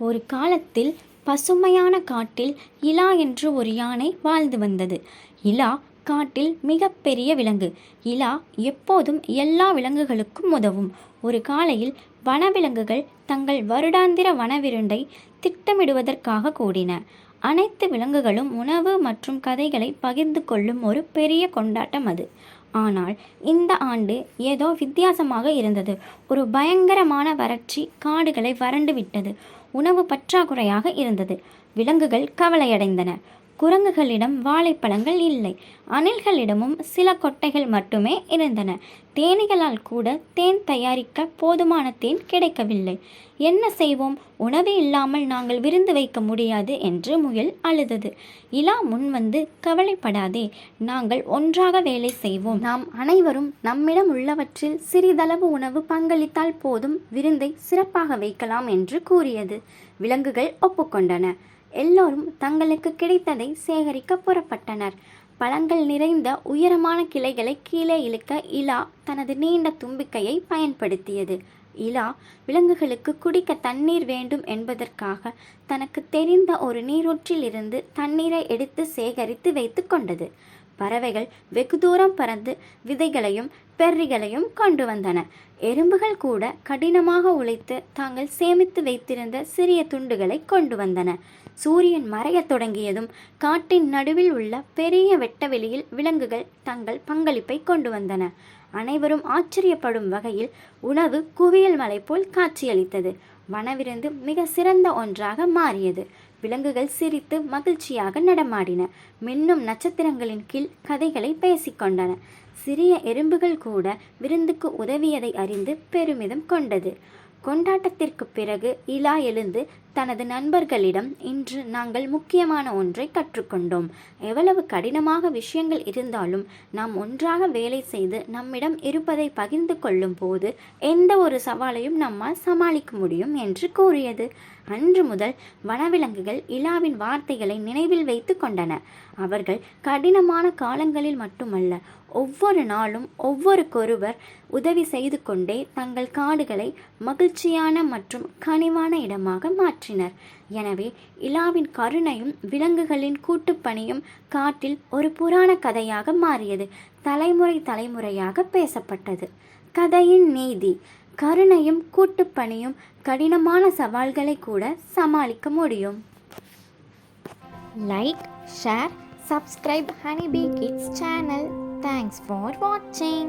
ஒரு காலத்தில் பசுமையான காட்டில் இலா என்று ஒரு யானை வாழ்ந்து வந்தது. இலா காட்டில் மிகப்பெரிய விலங்கு. இலா எப்போதும் எல்லா விலங்குகளுக்கும் உதவும். ஒரு காலையில் வனவிலங்குகள் தங்கள் வருடாந்திர வனவிருண்டை திட்டமிடுவதற்காக கூடின. அனைத்து விலங்குகளும் உணவு மற்றும் கதைகளை பகிர்ந்து கொள்ளும் ஒரு பெரிய கொண்டாட்டம் அது. ஆனால் இந்த ஆண்டு ஏதோ வித்தியாசமாக இருந்தது. ஒரு பயங்கரமான வறட்சி காடுகளை வறண்டு விட்டது. உணவு பற்றாக்குறையாக இருந்தது. விலங்குகள் கவலையடைந்தன. குரங்குகளிடம் வாழைப்பழங்கள் இல்லை. அணில்களிடமும் சில கொட்டைகள் மட்டுமே இருந்தன. தேனீகளால் கூட தேன் தயாரிக்க போதுமான தேன் கிடைக்கவில்லை. என்ன செய்வோம்? உணவு இல்லாமல் நாங்கள் விருந்து வைக்க முடியாது என்று முயல் அழுதது. இலா முன் வந்து, கவலைப்படாதே, நாங்கள் ஒன்றாக வேலை செய்வோம். நாம் அனைவரும் நம்மிடம் உள்ளவற்றில் சிறிதளவு உணவு பங்களித்தால் போதும், விருந்தை சிறப்பாக வைக்கலாம் என்று கூறியது. விலங்குகள் ஒப்புக்கொண்டன. எல்லோரும் தங்களுக்கு கிடைத்ததை சேகரிக்க புறப்பட்டனர். பழங்கள் நிறைந்த உயரமான கிளைகளை கீழே இழுக்க இலா தனது நீண்ட தும்பிக்கையை பயன்படுத்தியது. இலா விலங்குகளுக்கு குடிக்க தண்ணீர் வேண்டும் என்பதற்காக தனக்கு தெரிந்த ஒரு நீரூற்றில் இருந்து தண்ணீரை எடுத்து சேகரித்து வைத்து கொண்டது. பறவைகள் வெகு தூரம் பறந்து விதைகளையும் பெர்ரிகளையும் கொண்டு வந்தன. எறும்புகள் கூட கடினமாக உழைத்து தாங்கள் சேமித்து வைத்திருந்த சிறிய துண்டுகளை கொண்டு வந்தன. சூரியன் மறையத் தொடங்கியதும் காட்டின் நடுவில் உள்ள பெரிய வெட்டவெளியில் விலங்குகள் தங்கள் பங்களிப்பை கொண்டு வந்தன. அனைவரும் ஆச்சரியப்படும் வகையில் உணவு குவியல் மலை போல் காட்சியளித்தது. வனவிருந்து மிக சிறந்த ஒன்றாக மாறியது. விலங்குகள் சிரித்து மகிழ்ச்சியாக நடமாடின. மின்னும் நட்சத்திரங்களின் கீழ் கதைகளை பேசிக்கொண்டன. சிறிய எறும்புகள் கூட விருந்துக்கு உதவியதை அறிந்து பெருமிதம் கொண்டது. கொண்டாட்டத்திற்கு பிறகு இலா எழுந்து தனது நண்பர்களிடம், இன்று நாங்கள் முக்கியமான ஒன்றை கற்றுக்கொண்டோம். எவ்வளவு கடினமாக விஷயங்கள் இருந்தாலும் நாம் ஒன்றாக வேலை செய்து நம்மிடம் இருப்பதை பகிர்ந்து கொள்ளும் போது எந்த ஒரு சவாலையும் நம்மால் சமாளிக்க முடியும் என்று கூறியது. அன்று முதல் வனவிலங்குகள் இலாவின் வார்த்தைகளை நினைவில் வைத்து கொண்டன. அவர்கள் கடினமான காலங்களில் மட்டுமல்ல, ஒவ்வொரு நாளும் ஒவ்வொருக்கொருவர் உதவி செய்து கொண்டே தங்கள் காடுகளை மகிழ்ச்சியான மற்றும் கனிவான இடமாக மாற்றினர். எனவே இலாவின் கருணையும் விலங்குகளின் கூட்டுப்பணியும் காட்டில் ஒரு புராண கதையாக மாறியது. தலைமுறை தலைமுறையாக பேசப்பட்டது. கதையின் நீதி: கருணையும் கூட்டுப்பணியும் கடினமான சவால்களை கூட சமாளிக்க முடியும். Like, share, subscribe Honeybee Kids channel. Thanks for watching.